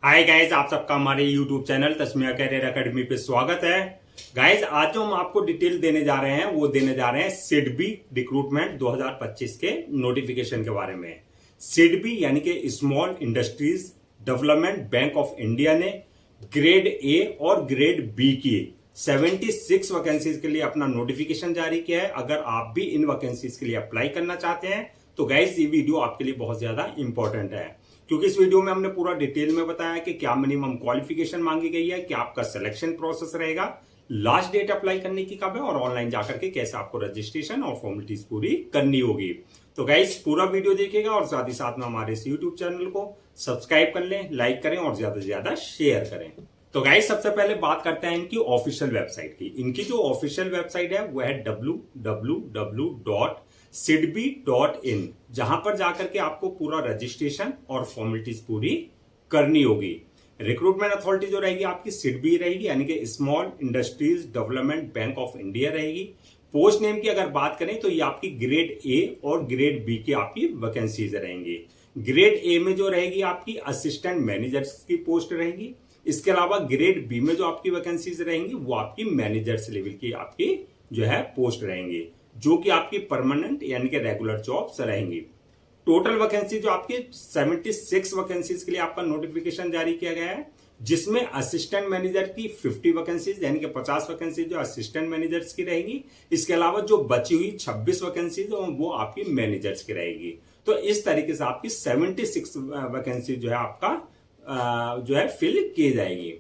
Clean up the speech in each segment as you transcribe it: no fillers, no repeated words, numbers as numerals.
Hi guys, आप सबका हमारे YouTube channel Tasmiya career academy पे स्वागत है। गाइज, आज जो हम आपको डिटेल देने जा रहे हैं वो देने जा रहे हैं सिडबी रिक्रूटमेंट 2025 के नोटिफिकेशन के बारे में। सिडबी यानी कि small industries development bank of India ने ग्रेड ए और ग्रेड बी की 76 वैकेंसीज के लिए अपना नोटिफिकेशन जारी किया है। अगर आप भी इन वैकेंसीज के लिए अप्लाई करना चाहते हैं तो गाइज ये वीडियो आपके लिए बहुत ज्यादा इंपॉर्टेंट है, क्योंकि इस वीडियो में हमने पूरा डिटेल में बताया कि क्या मिनिमम क्वालिफिकेशन मांगी गई है, क्या आपका सिलेक्शन प्रोसेस रहेगा, लास्ट डेट अप्लाई करने की कब है और ऑनलाइन जाकर के कैसे आपको रजिस्ट्रेशन और फॉर्मेलिटीज पूरी करनी होगी। तो गाइस पूरा वीडियो देखिएगा और साथ ही साथ में हमारे इस यूट्यूब चैनल को सब्सक्राइब कर लें, लाइक करें और ज्यादा से ज्यादा शेयर करें। तो गाइस सबसे पहले बात करते हैं इनकी ऑफिशियल वेबसाइट की। इनकी जो ऑफिशियल वेबसाइट है वो है www.sidbi.in, जहां पर जाकर के आपको पूरा रजिस्ट्रेशन और फॉर्मेलिटीज पूरी करनी होगी। रिक्रूटमेंट अथॉरिटी जो रहेगी आपकी सिडबी रहेगी, यानी कि small industries development bank of India रहेगी। पोस्ट नेम की अगर बात करें तो ये आपकी ग्रेड ए और ग्रेड बी की आपकी वैकेंसीज रहेंगी। ग्रेड ए में जो रहेगी आपकी असिस्टेंट मैनेजर्स की पोस्ट रहेगी। इसके अलावा ग्रेड बी में जो आपकी वैकेंसीज रहेंगी वो आपकी मैनेजर्स लेवल की आपकी जो है पोस्ट रहेंगी, जो कि आपकी परमानेंट यानी कि रेगुलर जॉब्स रहेंगी। टोटल वैकेंसी जो आपकी 76 वैकेंसीज के लिए आपका नोटिफिकेशन जारी किया गया है, जिसमें असिस्टेंट मैनेजर की 50 वैकेंसीज यानी कि 50 वैकेंसी जो असिस्टेंट मैनेजर्स की रहेगी। इसके अलावा जो बची हुई 26 वैकेंसीज वो आपकी मैनेजर्स की रहेगी। तो इस तरीके से आपकी 76 वैकेंसी जो है आपका जो है फिल की जाएगी।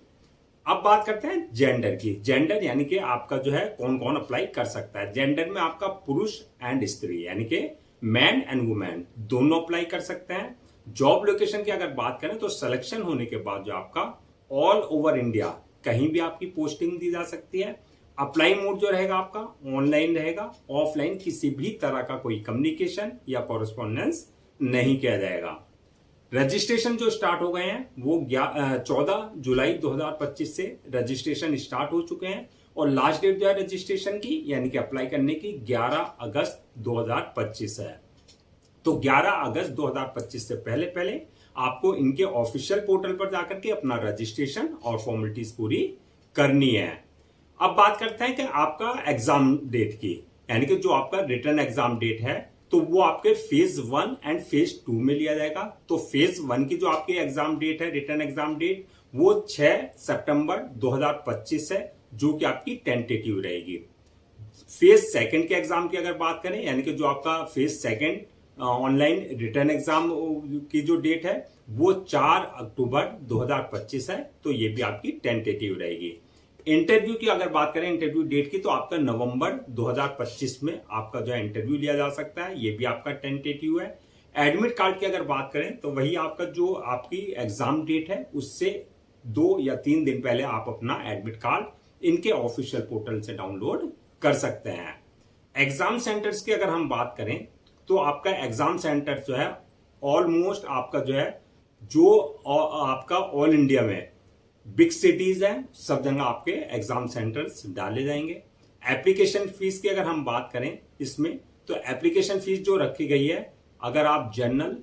अब बात करते हैं जेंडर की। जेंडर यानी कि आपका जो है कौन कौन अप्लाई कर सकता है। जेंडर में आपका पुरुष एंड स्त्री यानी कि मैन एंड वुमेन दोनों अप्लाई कर सकते हैं। जॉब लोकेशन की अगर बात करें तो सिलेक्शन होने के बाद जो आपका ऑल ओवर इंडिया कहीं भी आपकी पोस्टिंग दी जा सकती है। अप्लाई मोड जो रहेगा आपका ऑनलाइन रहेगा, ऑफलाइन किसी भी तरह का कोई कम्युनिकेशन या कॉरेस्पॉन्डेंस नहीं किया जाएगा। रजिस्ट्रेशन जो स्टार्ट हो गए हैं वो 14 जुलाई 2025 से रजिस्ट्रेशन स्टार्ट हो चुके हैं और लास्ट डेट जो है रजिस्ट्रेशन की यानी कि अप्लाई करने की 11 अगस्त 2025 है। तो 11 अगस्त 2025 से पहले पहले आपको इनके ऑफिशियल पोर्टल पर जाकर के अपना रजिस्ट्रेशन और फॉर्मेलिटीज पूरी करनी है। अब बात करते हैं कि आपका एग्जाम डेट की, यानी कि जो आपका रिटर्न एग्जाम डेट है तो वो आपके फेज 1 एंड फेज 2 में लिया जाएगा। तो फेज 1 की जो आपकी एग्जाम डेट है, रिटर्न एग्जाम डेट, वो 6 सितंबर 2025 है, जो कि आपकी टेंटेटिव रहेगी। फेज सेकंड के एग्जाम की अगर बात करें, यानी कि जो आपका phase second online return exam की जो डेट है वो 4 अक्टूबर 2025 है, तो ये भी आपकी टेंटेटिव रहेगी। इंटरव्यू की अगर बात करें, इंटरव्यू डेट की, तो आपका नवंबर 2025 में आपका जो है इंटरव्यू लिया जा सकता है, ये भी आपका टेंटेटिव है। एडमिट कार्ड की अगर बात करें तो वही आपका जो आपकी एग्जाम डेट है उससे 2 या 3 दिन पहले आप अपना एडमिट कार्ड इनके ऑफिशियल पोर्टल से डाउनलोड कर सकते हैं। एग्जाम सेंटर्स की अगर हम बात करें तो आपका एग्जाम सेंटर जो है ऑलमोस्ट आपका जो है जो आपका ऑल इंडिया में बिग सिटीज है, सब जगह आपके एग्जाम सेंटर्स डाले जाएंगे। एप्लीकेशन फीस की अगर हम बात करें इसमें, तो एप्लीकेशन फीस जो रखी गई है, अगर आप जनरल,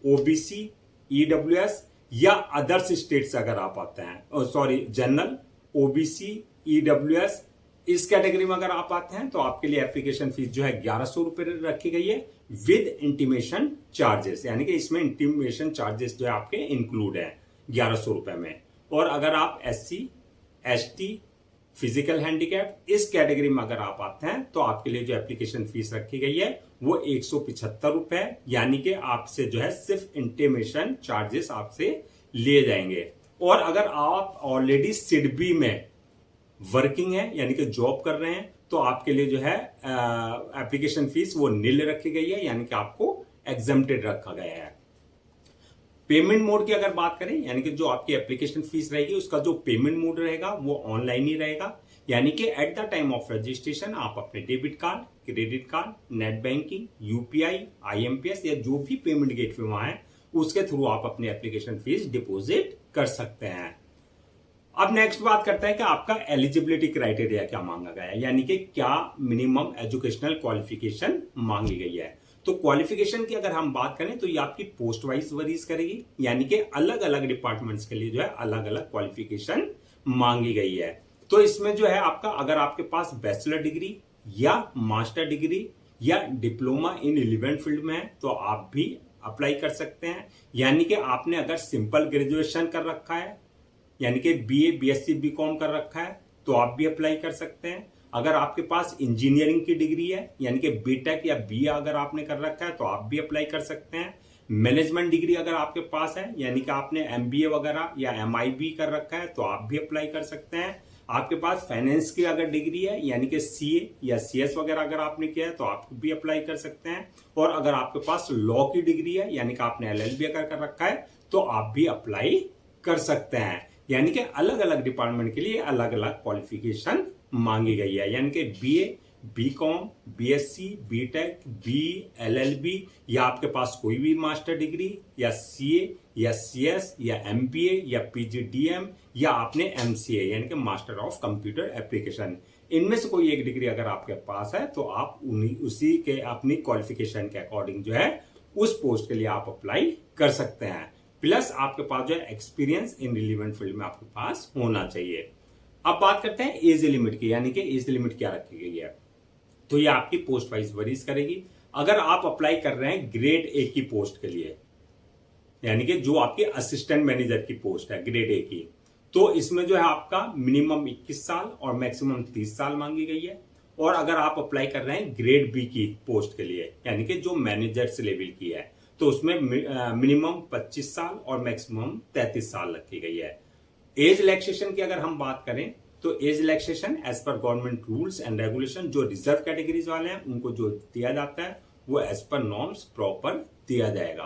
ओबीसी, ईडब्ल्यूएस या अदर्स स्टेट से अगर आप आते हैं, जनरल, ओबीसी, ईडब्ल्यूएस इस कैटेगरी में अगर आप आते हैं तो आपके लिए एप्लीकेशन फीस जो है 1100 रुपए रखी गई है विद इंटीमेशन चार्जेस, यानी कि इसमें इंटीमेशन चार्जेस जो है आपके इंक्लूड है 1100 रुपए में। और अगर आप एससी, एसटी, फिजिकल हैंडीकैप इस कैटेगरी में अगर आप आते हैं तो आपके लिए जो एप्लीकेशन फीस रखी गई है वो 175 रुपए, यानी कि आपसे जो है सिर्फ इंटीमेशन चार्जेस आपसे लिए जाएंगे। और अगर आप ऑलरेडी सिडबी में वर्किंग है यानी कि जॉब कर रहे हैं तो आपके लिए जो है एप्लीकेशन फीस वो नील रखी गई है, यानी कि आपको एग्जम्प्टेड रखा गया है। पेमेंट मोड की अगर बात करें, यानी कि जो आपकी एप्लीकेशन फीस रहेगी उसका जो पेमेंट मोड रहेगा वो ऑनलाइन ही रहेगा, यानी कि at the time of registration आप अपने debit card, credit card, net banking, UPI, IMPS या जो भी पेमेंट गेटवे वहां है उसके थ्रू आप अपनी एप्लीकेशन फीस डिपॉजिट कर सकते हैं। अब नेक्स्ट बात करते हैं कि आपका एलिजिबिलिटी क्राइटेरिया क्या मांगा गया है, यानी कि क्या मिनिमम एजुकेशनल क्वालिफिकेशन मांगी गई है। तो क्वालिफिकेशन की अगर हम बात करें तो ये आपकी पोस्ट वाइज वरीज करेगी, यानी कि अलग अलग डिपार्टमेंट्स के लिए जो है अलग अलग क्वालिफिकेशन मांगी गई है। तो इसमें जो है आपका, अगर आपके पास बैचलर डिग्री या मास्टर डिग्री या डिप्लोमा इन रिलेवेंट फील्ड में है तो आप भी अप्लाई कर सकते हैं। यानी कि आपने अगर सिंपल ग्रेजुएशन कर रखा है, यानी कि बीए, बीएससी, बीकॉम कर रखा है तो आप भी अप्लाई कर सकते हैं। अगर आपके पास इंजीनियरिंग की डिग्री है, यानी कि बीटेक या बीए अगर आपने कर रखा है तो आप भी अप्लाई कर सकते हैं। मैनेजमेंट डिग्री अगर आपके पास है, यानी कि आपने एमबीए वगैरह या एमआईबी कर रखा है तो आप भी अप्लाई कर सकते हैं। आपके पास फाइनेंस की अगर डिग्री है, यानी कि सीए या सीएस वगैरह अगर आपने किया है तो आप भी अप्लाई कर सकते हैं। और अगर आपके पास लॉ की डिग्री है, यानी कि आपने एलएलबी अगर कर रखा है तो आप भी अप्लाई कर सकते हैं। यानी कि अलग अलग डिपार्टमेंट के लिए अलग अलग क्वालिफिकेशन मांगी गई है, यानी कि BA, BCom, BSc, BTech, B, LLB या आपके पास कोई भी मास्टर डिग्री या सीए या सीएस या एमबीए या पीजीडीएम या आपने एमसीए यानी कि मास्टर ऑफ कंप्यूटर एप्लीकेशन, इनमें से कोई एक डिग्री अगर आपके पास है तो आप उसी के अपनी क्वालिफिकेशन के अकॉर्डिंग जो है उस पोस्ट के लिए आप अप्लाई कर सकते हैं। प्लस आपके पास जो है एक्सपीरियंस इन रिलेवेंट फील्ड में आपके पास होना चाहिए। अब बात करते हैं एज लिमिट की, यानी कि एज लिमिट क्या रखी गई है। तो ये आपकी पोस्ट वाइज वरीज करेगी। अगर आप अप्लाई कर रहे हैं ग्रेड ए की पोस्ट के लिए, यानी कि जो आपकी असिस्टेंट मैनेजर की पोस्ट है ग्रेड ए की, तो इसमें जो है आपका मिनिमम 21 साल और मैक्सिमम 30 साल मांगी गई है। और अगर आप अप्लाई कर रहे हैं ग्रेड बी की पोस्ट के लिए, यानी कि जो मैनेजर्स लेवल की है, तो उसमें मिनिमम 25 साल और मैक्सिमम 33 साल रखी गई है। एज रिलैक्सेशन की अगर हम बात करें तो एज रिलैक्सेशन एज पर गवर्नमेंट रूल्स एंड रेगुलेशन, जो रिजर्व कैटेगरीज वाले हैं उनको जो दिया जाता है वो एज पर नॉर्म्स प्रॉपर दिया जाएगा।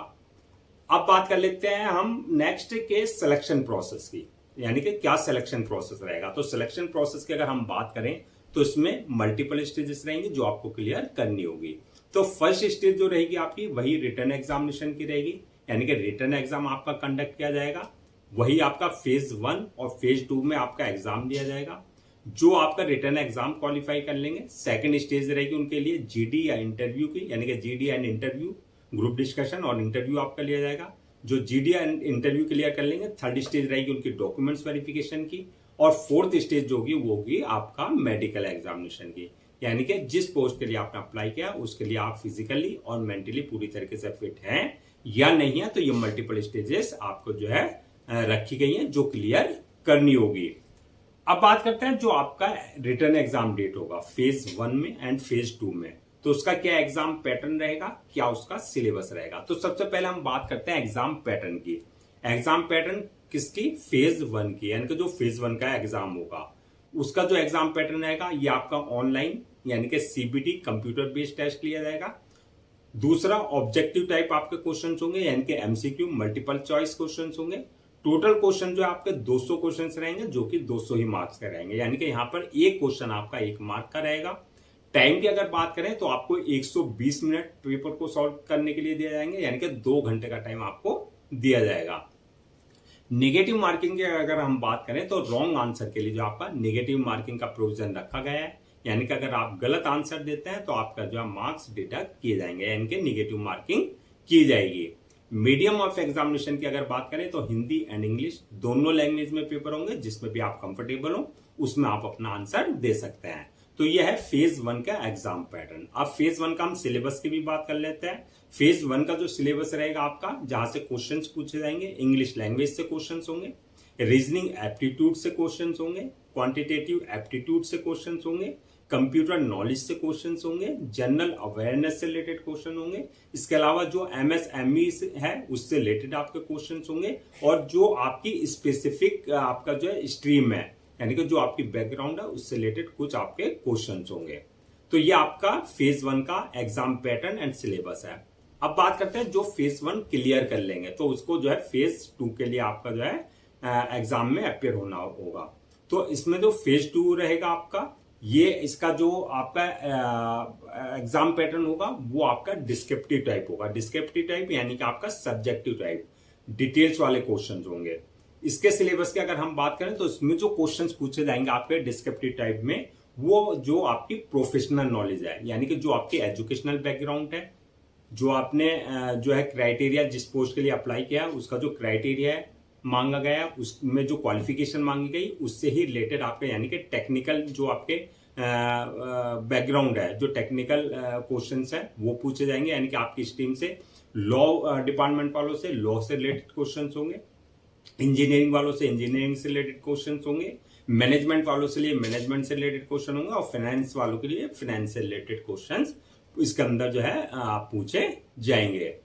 अब बात कर लेते हैं हम नेक्स्ट के सिलेक्शन प्रोसेस की, यानी कि क्या सिलेक्शन प्रोसेस रहेगा। तो सिलेक्शन प्रोसेस की अगर हम बात करें तो इसमें मल्टीपल स्टेजेस रहेंगी जो आपको क्लियर करनी होगी। तो फर्स्ट स्टेज जो रहेगी आपकी वही रिटन एग्जामिनेशन की रहेगी, यानी कि रिटन एग्जाम आपका कंडक्ट किया जाएगा। वही आपका फेज 1 और फेज 2 में आपका एग्जाम दिया जाएगा। जो आपका रिटर्न एग्जाम क्वालिफाई कर लेंगे, सेकंड स्टेज रहेगी उनके लिए जीडी या इंटरव्यू की, यानी कि GD and interview, group discussion और इंटरव्यू आपका लिया जाएगा। जो जीडी एंड इंटरव्यू क्लियर कर लेंगे, थर्ड स्टेज रहेगी उनकी डॉक्यूमेंट्स वेरिफिकेशन की, और फोर्थ स्टेज जो होगी वो होगी आपका मेडिकल एग्जामिनेशन की, यानी कि जिस पोस्ट के लिए आपने अप्लाई किया उसके लिए आप फिजिकली और मेंटली पूरी तरीके से फिट हैं या नहीं है। तो ये मल्टीपल स्टेजेस आपको जो है रखी गई हैं जो क्लियर करनी होगी। अब बात करते हैं जो आपका रिटर्न एग्जाम डेट होगा फेज 1 में एंड फेज 2 में, तो उसका क्या एग्जाम पैटर्न रहेगा, क्या उसका सिलेबस रहेगा। तो सबसे पहले हम बात करते हैं एग्जाम पैटर्न की। एग्जाम पैटर्न किसकी, फेज 1 की, यानी कि जो फेज 1 का एग्जाम होगा उसका जो एग्जाम पैटर्न रहेगा ये आपका ऑनलाइन यानी कि सीबीटी कंप्यूटर बेस्ड टेस्ट लिया जाएगा। दूसरा ऑब्जेक्टिव टाइप आपके क्वेश्चन होंगे, यानी कि एमसीक्यू मल्टीपल चॉइस क्वेश्चन होंगे। टोटल क्वेश्चन जो आपके 200 क्वेश्चन रहेंगे जो कि 200 ही मार्क्स के रहेंगे, यानी कि यहाँ पर एक क्वेश्चन आपका 1 मार्क का रहेगा। टाइम की अगर बात करें तो आपको 120 मिनट पेपर को सॉल्व करने के लिए दिया जाएंगे, यानी कि 2 घंटे का टाइम आपको दिया जाएगा। नेगेटिव मार्किंग की अगर हम बात करें तो रॉन्ग आंसर के लिए जो आपका नेगेटिव मार्किंग का प्रोविजन रखा गया है, यानी कि अगर आप गलत आंसर देते हैं तो आपका जो है मार्क्स डिडक्ट किए जाएंगे, यानी कि नेगेटिव मार्किंग की जाएगी। मीडियम ऑफ एग्जामिनेशन की अगर बात करें तो हिंदी एंड इंग्लिश दोनों लैंग्वेज में पेपर होंगे, जिसमें भी आप कंफर्टेबल हो उसमें आप अपना आंसर दे सकते हैं। तो यह है फेज 1 का एग्जाम पैटर्न। अब फेज 1 का हम सिलेबस की भी बात कर लेते हैं। फेज 1 का जो सिलेबस रहेगा आपका, जहां से क्वेश्चंस पूछे जाएंगे, इंग्लिश लैंग्वेज से क्वेश्चंस होंगे, रीजनिंग एप्टीट्यूड से क्वेश्चंस होंगे, क्वांटिटेटिव एप्टीट्यूड से क्वेश्चंस होंगे, कंप्यूटर नॉलेज से क्वेश्चंस होंगे, जनरल अवेयरनेस से रिलेटेड क्वेश्चन होंगे। इसके अलावा जो एमएसएमई है उससे रिलेटेड आपके क्वेश्चंस होंगे, और जो आपकी स्पेसिफिक आपका जो है स्ट्रीम है, यानी कि जो आपकी बैकग्राउंड है उससे रिलेटेड कुछ आपके क्वेश्चंस होंगे। तो ये आपका फेज 1 का एग्जाम पैटर्न एंड सिलेबस है। अब बात करते हैं जो फेज 1 क्लियर कर लेंगे तो उसको जो है फेज 2 के लिए आपका जो है एग्जाम में अपियर होना होगा। तो इसमें जो फेज 2 रहेगा आपका, ये इसका जो आपका एग्जाम पैटर्न होगा वो आपका डिस्क्रिप्टिव टाइप होगा। डिस्क्रिप्टिव टाइप यानी कि आपका सब्जेक्टिव टाइप, डिटेल्स वाले क्वेश्चंस होंगे। इसके सिलेबस की अगर हम बात करें तो इसमें जो क्वेश्चंस पूछे जाएंगे आपके डिस्क्रिप्टिव टाइप में, वो जो आपकी प्रोफेशनल नॉलेज है, यानी कि जो आपकी एजुकेशनल बैकग्राउंड है, जो आपने जो है क्राइटेरिया जिस पोस्ट के लिए अप्लाई किया उसका जो क्राइटेरिया है मांगा गया, उसमें जो क्वालिफिकेशन मांगी गई उससे ही रिलेटेड आपके यानी कि टेक्निकल जो आपके बैकग्राउंड है, जो टेक्निकल क्वेश्चंस है वो पूछे जाएंगे। यानी कि आपकी स्ट्रीम से लॉ डिपार्टमेंट वालों से लॉ से रिलेटेड क्वेश्चंस होंगे, इंजीनियरिंग वालों से इंजीनियरिंग से रिलेटेड क्वेश्चंस होंगे, मैनेजमेंट वालों से लिए मैनेजमेंट से रिलेटेड क्वेश्चन होंगे और फाइनेंस वालों के लिए फाइनेंस से रिलेटेड क्वेश्चंस इसके अंदर जो है आप पूछे जाएंगे।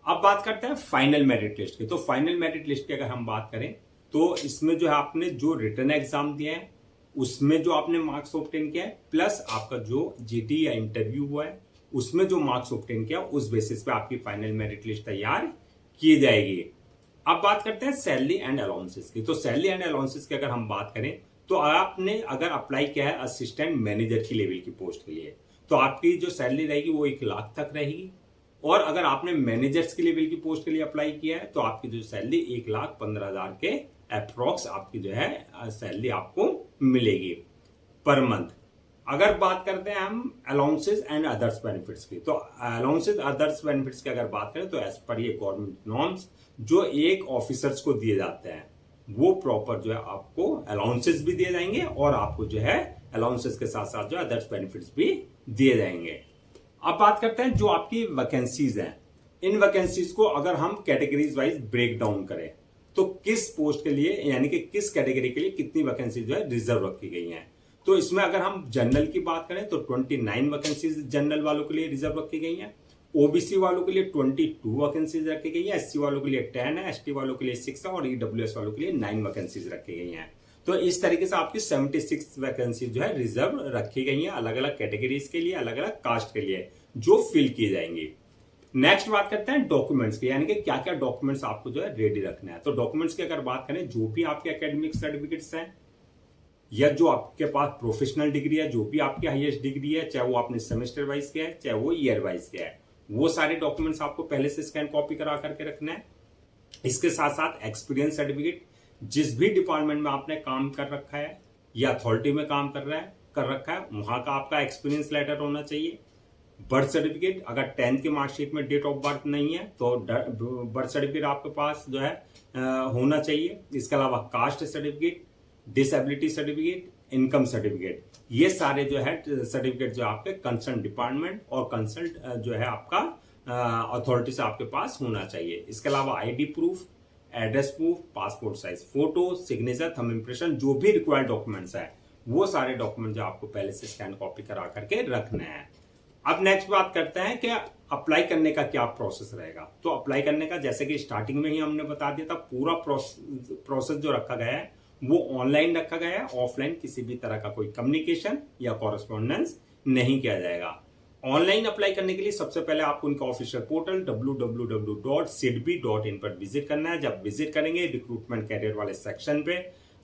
अब बात करते हैं फाइनल मेरिट लिस्ट की। तो फाइनल मेरिट लिस्ट की अगर हम बात करें तो इसमें जो है आपने जो रिटर्न एग्जाम दिया है उसमें जो आपने मार्क्स ऑब्टेन किया है प्लस आपका जो जीटी या इंटरव्यू हुआ है उसमें जो मार्क्स ऑब्टेन किया उस बेसिस पे आपकी फाइनल मेरिट लिस्ट तैयार की जाएगी। अब बात करते हैं सैलरी एंड अलाउंसेस की। तो सैलरी एंड अलाउंसेस की अगर हम बात करें तो आपने अगर अप्लाई किया है असिस्टेंट मैनेजर की लेवल की पोस्ट के लिए तो आपकी जो सैलरी रहेगी वो 1 लाख तक रहेगी। और अगर आपने मैनेजर्स की लेवल की पोस्ट के लिए अप्लाई किया है तो आपकी जो सैलरी 1,15,000 के अप्रोक्स आपकी जो है सैलरी आपको मिलेगी पर मंथ। अगर बात करते हैं हम अलाउंसेस एंड अदर्स बेनिफिट्स की, तो अलाउंसेस अदर्स बेनिफिट्स की अगर बात करें तो एज पर ये गवर्नमेंट नॉर्म्स जो एक ऑफिसर्स को दिए जाते हैं वो प्रॉपर जो है आपको अलाउंसेस भी दिए जाएंगे और आपको जो है अलाउंसेस के साथ साथ जो अदर्स बेनिफिट्स भी दिए जाएंगे। अब बात करते हैं जो आपकी वैकेंसीज हैं, इन वैकेंसीज को अगर हम कैटेगरीज वाइज ब्रेक डाउन करें तो किस पोस्ट के लिए यानी कि किस कैटेगरी के लिए कितनी वैकेंसी जो है रिजर्व रखी गई हैं। तो इसमें अगर हम जनरल की बात करें तो 29 वैकेंसीज जनरल वालों के लिए रिजर्व रखी गई हैं, ओबीसी वालों के लिए 22 वैकेंसीज रखी गई है, एससी वालों के लिए 10 है, एसटी वालों के लिए 6 है और ईडब्ल्यूएस वालों के लिए 9 वैकेंसीज रखी गई हैं। तो इस तरीके से आपकी 76 वैकेंसी जो है रिजर्व रखी गई हैं अलग अलग कैटेगरीज के लिए, अलग अलग कास्ट के लिए जो फिल की जाएंगी। नेक्स्ट बात करते हैं डॉक्यूमेंट्स की, यानी कि क्या क्या डॉक्यूमेंट्स आपको जो है रेडी रखना है। तो डॉक्यूमेंट्स की अगर बात करें जो भी आपके एकेडमिक सर्टिफिकेट्स हैं या जो आपके पास प्रोफेशनल डिग्री है, जो भी आपकी हाईएस्ट डिग्री है, चाहे वो आपने सेमेस्टर वाइज किया है चाहे वो ईयर वाइज किया है, वो सारे डॉक्यूमेंट्स आपको पहले से स्कैन कॉपी करा करके रखना है। इसके साथ साथ एक्सपीरियंस सर्टिफिकेट, जिस भी डिपार्टमेंट में आपने काम कर रखा है या अथॉरिटी में काम कर रखा है वहां का आपका एक्सपीरियंस लेटर होना चाहिए। बर्थ सर्टिफिकेट, अगर 10th की मार्कशीट में डेट ऑफ बर्थ नहीं है तो बर्थ सर्टिफिकेट आपके पास जो है होना चाहिए। इसके अलावा caste certificate, disability certificate, income certificate, ये सारे जो है सर्टिफिकेट जो आपके कंसर्न डिपार्टमेंट और कंसर्न जो है आपका अथॉरिटी से आपके पास होना चाहिए। इसके अलावा ID proof, address proof, passport size photo, signature, thumb impression, जो भी रिक्वायर्ड डॉक्यूमेंट्स है वो सारे डॉक्यूमेंट जो आपको पहले से स्कैन कॉपी करा करके रखना है। अब नेक्स्ट बात करते हैं कि अप्लाई करने का क्या प्रोसेस रहेगा। तो अप्लाई करने का जैसे कि स्टार्टिंग में ही हमने बता दिया था, पूरा प्रोसेस जो रखा गया है वो ऑनलाइन रखा गया है, ऑफलाइन किसी भी तरह का कोई कम्युनिकेशन या कॉरेस्पॉन्डेंस नहीं किया जाएगा। ऑनलाइन अप्लाई करने के लिए सबसे पहले आपको उनका ऑफिशियल पोर्टल www.sidbi.in पर विजिट करना है। जब विजिट करेंगे रिक्रूटमेंट कैरियर वाले सेक्शन पे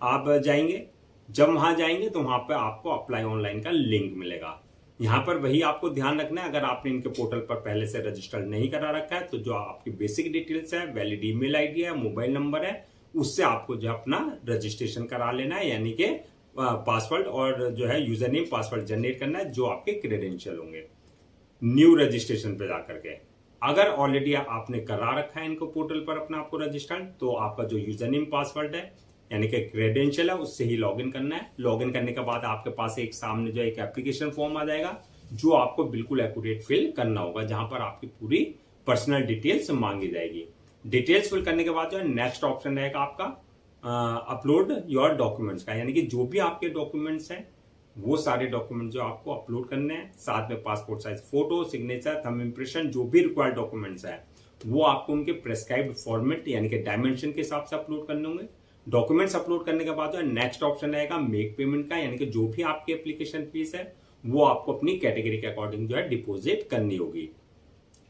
आप जाएंगे, जब वहां जाएंगे तो वहां पे आपको अप्लाई ऑनलाइन का लिंक मिलेगा। यहाँ पर वही आपको ध्यान रखना है, अगर आपने इनके पोर्टल पर पहले से रजिस्टर नहीं करा रखा है तो जो आपकी बेसिक डिटेल्स है, वैलिड ईमेल आईडी है, मोबाइल नंबर है, उससे आपको जो अपना रजिस्ट्रेशन करा लेना है, यानी कि पासवर्ड और जो है यूजर नेम पासवर्ड जनरेट करना है जो आपके क्रेडेंशियल होंगे न्यू रजिस्ट्रेशन पे जाकर के। अगर ऑलरेडी आपने करा रखा है इनको पोर्टल पर अपना आपको रजिस्टर्ड तो आपका जो यूजर नेम पासवर्ड है यानी कि क्रेडेंशियल है उससे ही लॉगिन करना है। लॉगिन करने के बाद आपके पास एक सामने जो एक एप्लीकेशन फॉर्म आ जाएगा जो आपको बिल्कुल एक्यूरेट फिल करना होगा, जहां पर आपकी पूरी पर्सनल डिटेल्स मांगी जाएगी। डिटेल्स फिल करने के बाद जो है नेक्स्ट ऑप्शन रहेगा आपका अपलोड योर डॉक्यूमेंट्स का, यानी कि जो भी आपके डॉक्यूमेंट्स हैं वो सारे डॉक्यूमेंट जो आपको अपलोड करने हैं, साथ में passport size photo, signature, thumb impression, जो भी रिक्वायर्ड डॉक्यूमेंट्स है वो आपको उनके प्रेस्क्राइब्ड फॉर्मेट यानी कि डायमेंशन के हिसाब से अपलोड करने होंगे। डॉक्यूमेंट्स अपलोड करने के बाद जो है नेक्स्ट ऑप्शन रहेगा मेक पेमेंट का, यानी कि जो भी आपकी एप्लीकेशन फीस है वो आपको अपनी कैटेगरी के अकॉर्डिंग जो है डिपोजिट करनी होगी।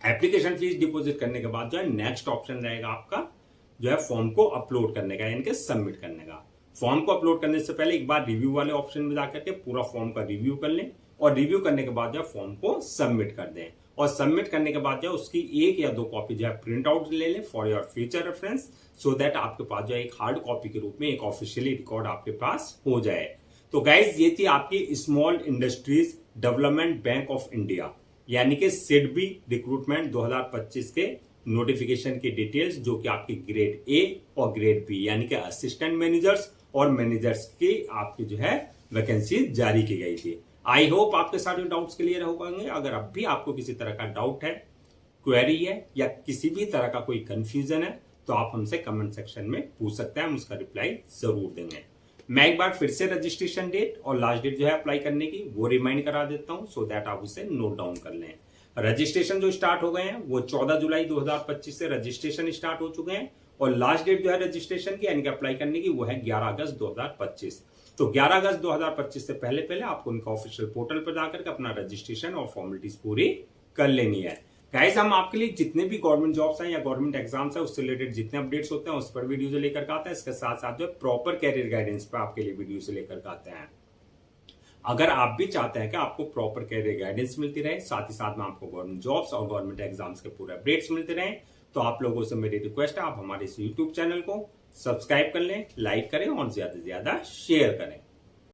एप्लीकेशन फीस डिपोजिट करने के बाद जो है नेक्स्ट ऑप्शन रहेगा आपका जो है फॉर्म को अपलोड करने का यानी कि सबमिट करने का। फॉर्म को अपलोड करने से पहले एक बार रिव्यू वाले ऑप्शन में जाकर के पूरा फॉर्म का रिव्यू कर लें और रिव्यू करने के बाद जो है फॉर्म को सबमिट कर दें और सबमिट करने के बाद जो है उसकी 1 या 2 कॉपी जो है प्रिंट आउट ले लें for your future reference, so that आपके पास जो है एक हार्ड कॉपी के रूप में एक ऑफिशियली रिकॉर्ड आपके पास हो जाए। तो गाइज ये थी आपकी small industries development bank of India, यानी कि सिडबी रिक्रूटमेंट 2025 के नोटिफिकेशन की डिटेल्स जो कि आपकी ग्रेड ए और ग्रेड बी यानी कि असिस्टेंट मैनेजर्स और मैनेजर्स की आपकी जो है वैकेंसी जारी की गई थी। आई होप आपके सारे डाउट्स क्लियर हो पाएंगे। अगर अब भी आपको किसी तरह का डाउट है, क्वेरी है या किसी भी तरह का कोई कंफ्यूजन है तो आप हमसे कमेंट सेक्शन में पूछ सकते हैं, हम उसका रिप्लाई जरूर देंगे। मैं एक बार फिर से रजिस्ट्रेशन डेट और लास्ट डेट जो है अप्लाई करने की वो रिमाइंड करा देता हूं सो दैट आप उसे नोट डाउन कर लें। रजिस्ट्रेशन जो स्टार्ट हो गए हैं वो 14 जुलाई 2025 से रजिस्ट्रेशन स्टार्ट हो चुके हैं और लास्ट डेट जो है रजिस्ट्रेशन की यानी कि अप्लाई करने की वो है 11 अगस्त 2025। तो 11 अगस्त 2025 से पहले पहले आपको उनका ऑफिशियल पोर्टल पर जाकर के अपना रजिस्ट्रेशन और फॉर्मेलिटीज पूरी कर लेनी है। गाइस हम आपके लिए जितने भी गवर्नमेंट जॉब्स हैं या गवर्नमेंट एग्जाम्स हैं उससे रिलेटेड जितने अपडेट्स होते हैं उस पर वीडियो लेकर आते हैं। इसके साथ साथ जो प्रॉपर कैरियर गाइडेंस पर आपके लिए वीडियो से लेकर आते हैं। अगर आप भी चाहते हैं कि आपको प्रॉपर कैरियर गाइडेंस मिलती रहे, साथ ही साथ में आपको गवर्नमेंट जॉब्स और गवर्नमेंट एग्जाम्स के पूरे अपडेट्स मिलते रहे, तो आप लोगों से मेरी रिक्वेस्ट है आप हमारे इस यूट्यूब चैनल को सब्सक्राइब कर लें, लाइक करें और ज्यादा से ज्यादा शेयर करें।